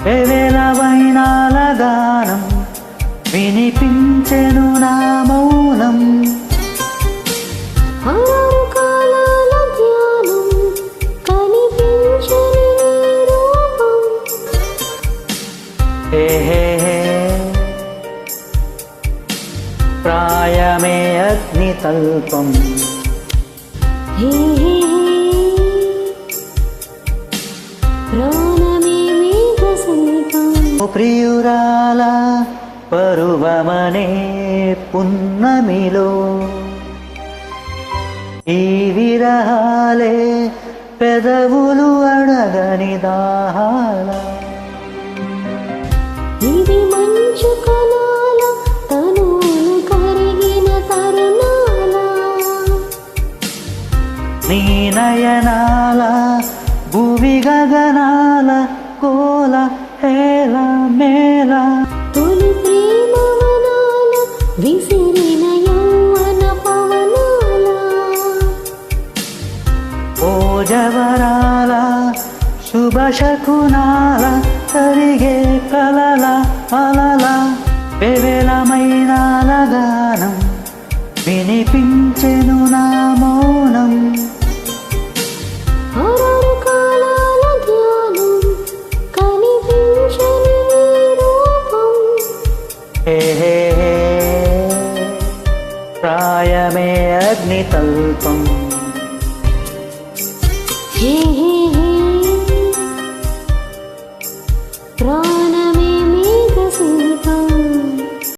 వేవేల వైనాల గానం వినిపించెను నా మౌనం. ప్రాయమే అగ్నితల్పం ప్రియురాల పరువమనే పున్నమిలో ఈ విరహాలే పెదవులు అడగని దాహాల. ఇది మంచు కలాల తనువులు కరిగిన తరుణాల. నీ నయనాల భూమి గగనాల కోల హేల మేళ. తొలి ప్రేమ వనాల విసిరిన యౌవన పవనాల. ఓ జవరాల శుభ శకునాల కరిగే కలల అలల. వేవేలమైనాల గానం వినిపించెను నా మౌనం. ఆరు కాలాల ధ్యానం కనిపించని నీ రూపం. ప్రాయమే అగ్నితల్పం